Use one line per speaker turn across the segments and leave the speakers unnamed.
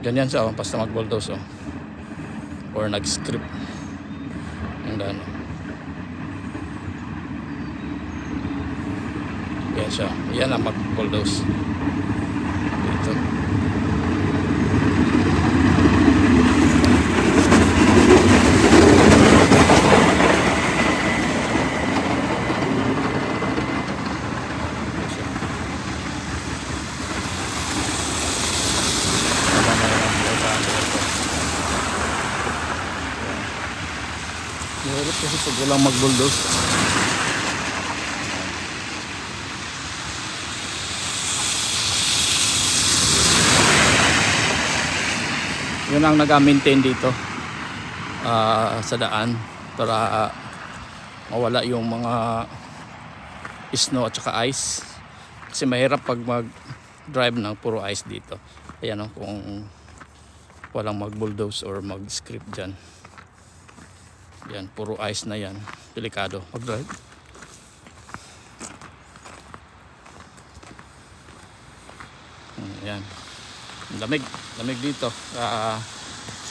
Ganyan siya, basta mag-bulldoze or nag-script ang daan. Yan siya, yan ang mag-bulldoze dito. Mahirap kasi pag walang mag-bulldoze. Yun ang nag-maintain dito sa daan para mawala yung mga snow at saka ice. Kasi mahirap pag mag-drive ng puro ice dito. Ayan kung walang mag-bulldoze or mag-script dyan. Yan, puro ice na yan. Delikado mag-drive. Yan. Lamig. Lamig dito.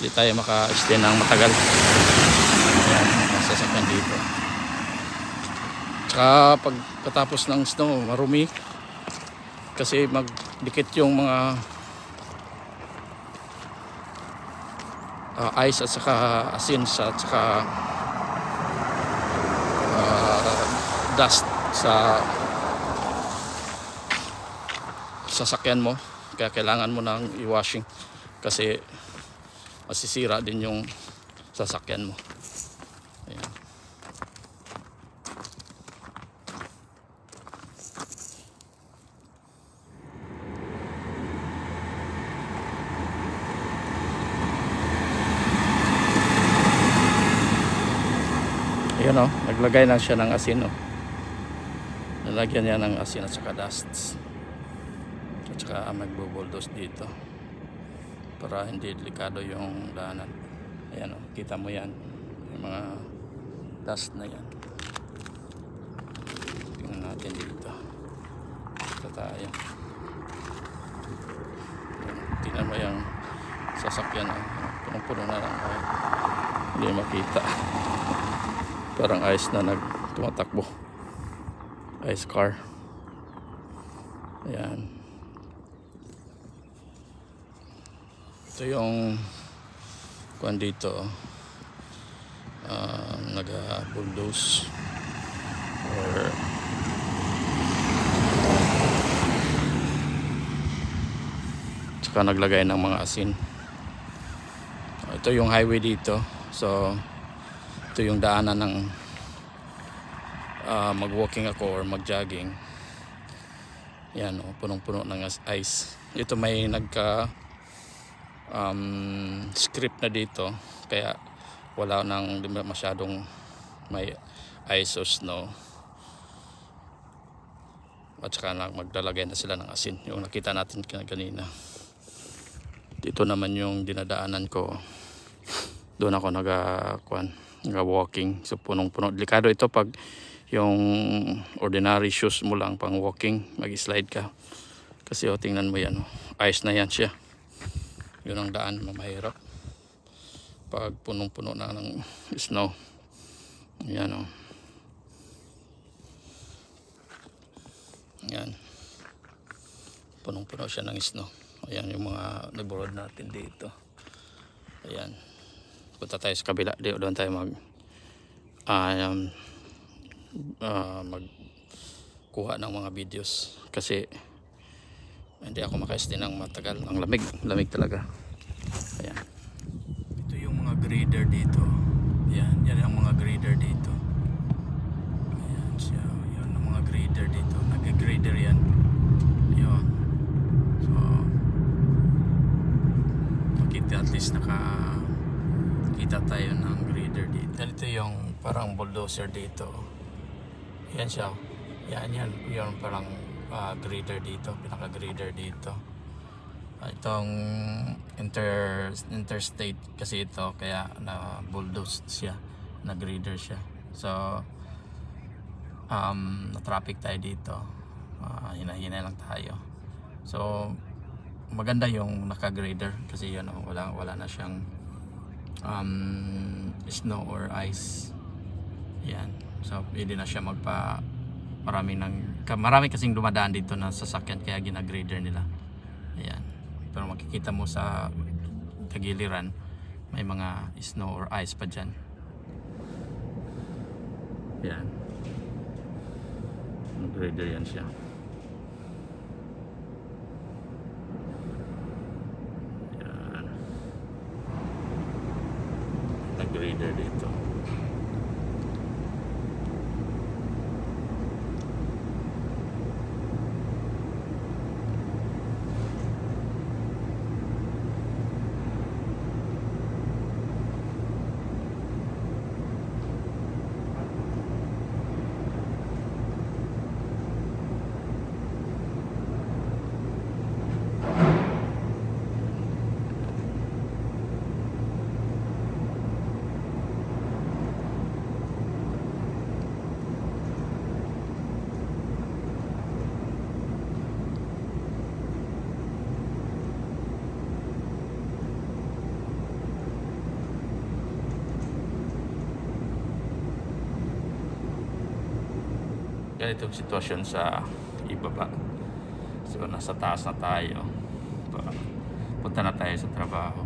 Hindi tayo maka-stay ng matagal. Yan, masasakyan dito. Tsaka pagkatapos ng snow, marumi. Kasi magdikit yung mga ice at saka asin at saka dust sa sasakyan mo, kaya kailangan mo nang i-washing kasi masisira din yung sasakyan mo. Ayan. Ayan naglagay na siya ng asin nalagyan niya ng asin at saka dust at saka magbo-bulldoze dito para hindi delikado yung daanan. Ayan kita mo yan yung mga dust na yan. Tingnan natin dito. Ito tayo. Tingnan mo yung sasakyan punong-puno na lang hindi makita. Parang ice na tumatakbo. Ice car. Ayan. Ito yung kuwan dito. Nag-bulldoze or tsaka naglagay ng mga asin. Ito yung highway dito. So ito yung daanan ng mag-walking ako or mag-jogging. Yan punong-puno ng ice. Ito may nagka script na dito kaya wala nang masyadong may ice or snow. At saka maglalagay na sila ng asin. Yung nakita natin kanina. Dito naman yung dinadaanan ko. Doon ako nag-walking. So punong-puno. Delikado ito pag yung ordinary shoes mo lang pang walking, mag-slide ka. Kasi tingnan mo yan. Ice na yan siya. Yun ang daan, mahirap. Pag punong-puno na ng snow. Yan Yan. Punong-puno siya ng snow. Ayan yung mga neighborhood natin dito. Ayan. Punta tayo sa kabila. Doon tayo magkuha ng mga videos kasi hindi ako maka-stay ng matagal. Ang lamig talaga. Ayan. Ito yung mga grader dito. Yan ang mga grader dito. Ayan siya. Yan ang mga grader dito. Nag-grader yan. Ayan. So makita at least nakakita tayo ng grader dito. Ito yung parang bulldozer dito. Yan siya. Yan parang grader dito, pinaka-grader dito. Itong interstate kasi ito kaya na bulldoze siya, na grader siya. So na traffic tayo dito. Hina-hina lang tayo. So maganda yung naka-grader kasi yun, wala na siyang snow or ice. Yan, so pwede na siya marami kasing dumadaan dito na sasakyan kaya gina-grader nila. Ayan, pero makikita mo sa kagiliran may mga snow or ice pa dyan. Yan, grader yan siya. Yan, nag-grader dito. Ganitong sitwasyon sa ibaba. So nasa taas na tayo. Punta na tayo sa trabaho.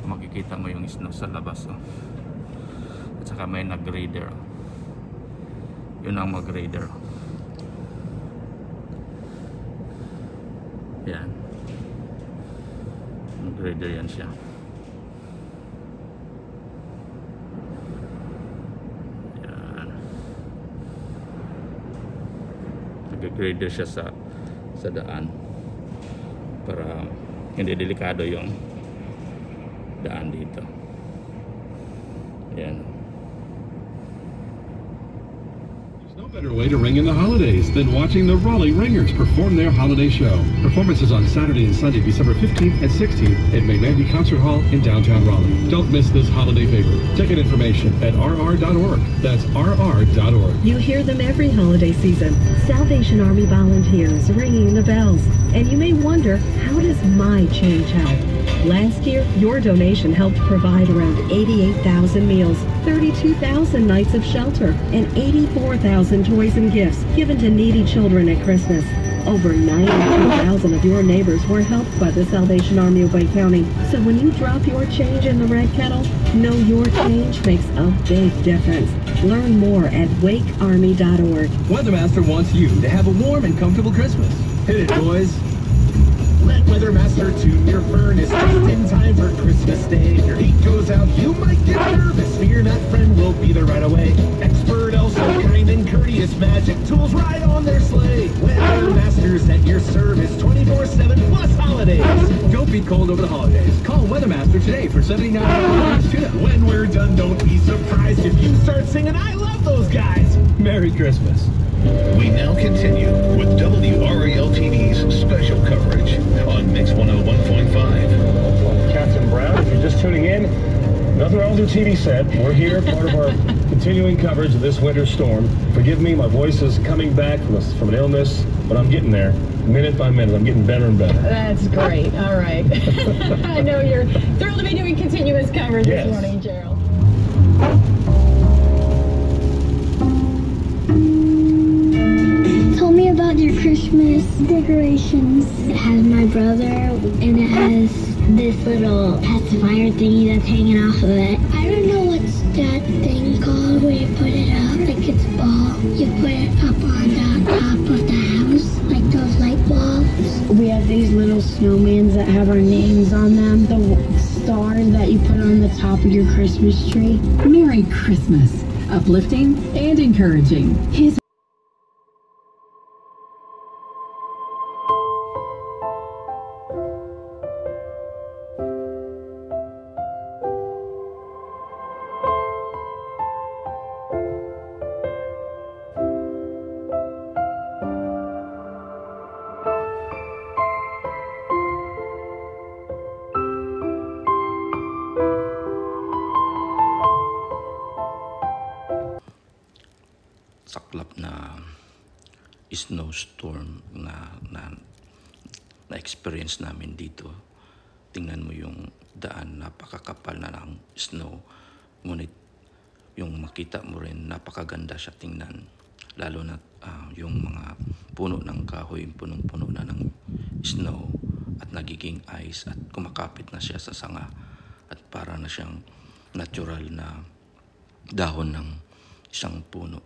Makikita mo yung snow sa labas. At saka may nag-grader. Yun ang mag-grader. Yan. Mag-grader yan siya. Nag-grader siya sa daan para hindi delikado yung daan dito. Yan.
There's no better way to ring in the holidays than watching the Raleigh Ringers perform their holiday show. Performances on Saturday and Sunday, December 15th and 16th at McMandy Concert Hall in downtown Raleigh. Don't miss this holiday favorite. Ticket information at rr.org. That's rr.org.
You hear them every holiday season. Salvation Army volunteers ringing the bells. And you may wonder, how does my change help? Last year, your donation helped provide around 88,000 meals, 32,000 nights of shelter, and 84,000 toys and gifts given to needy children at Christmas. Over 92,000 of your neighbors were helped by the Salvation Army of Wake County. So when you drop your change in the red kettle, know your change makes a big difference. Learn more at wakearmy.org.
Weathermaster wants you to have a warm and comfortable Christmas. Hit it, boys. Let Weathermaster tune your furnace just in time for Christmas Day. If your heat goes out, you might get nervous. Fear not, friend, will be there right away. Expert, also kind and courteous, magic tools right on their sleigh. Weathermaster's at your service 24/7 plus holidays. Don't be cold over the holidays. Call Weathermaster today for $79 tune-up. When we're done, don't be surprised if you start singing I love those guys. Merry Christmas.
We now continue with WRAL-TV's special coverage on Mix 101.5.
Captain Brown, if you're just tuning in, nothing wrong with the TV set. We're here, part of our continuing coverage of this winter storm. Forgive me, my voice is coming back from an illness, but I'm getting there, minute by minute. I'm getting better and better.
That's great. All right. I know you're thrilled to be doing continuous coverage this morning, Gerald.
Tell me about your Christmas decorations. It has my brother, and it has this little pacifier thingy that's hanging off of it. I don't know what's that thing called where you put it up, like it's a ball. You put it up on the top of the house, like those light bulbs. We have these little snowmans that have our names on them. The stars that you put on the top of your Christmas tree.
Merry Christmas. Uplifting and encouraging. His
saklap na snowstorm na na-experience namin dito. Tingnan mo yung daan, napakakapal na ng snow. Ngunit yung makita mo rin, napakaganda siya tingnan. Lalo na yung mga puno ng kahoy, punong-puno na ng snow at nagiging ice at kumakapit na siya sa sanga at para na siyang natural na dahon ng isang puno.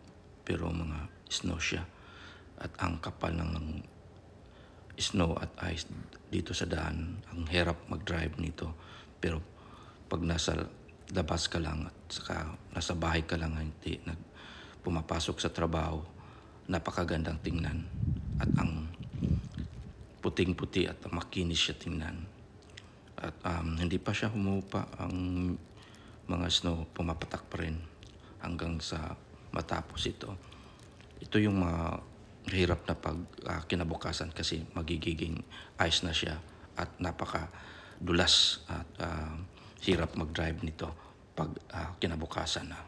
Pero mga snow siya at ang kapal ng snow at ice dito sa daan. Ang hirap mag-drive nito. Pero pag nasa labas ka lang at saka nasa bahay ka lang, hindi pumapasok sa trabaho, napakagandang tingnan. At ang puting-puti at makinis siya tingnan. At hindi pa siya humupa, ang mga snow pumapatak pa rin hanggang sa matapos ito. Ito yung mga hirap na pag kinabukasan kasi magiging ice na siya at napaka dulas at hirap mag-drive nito pag kinabukasan na.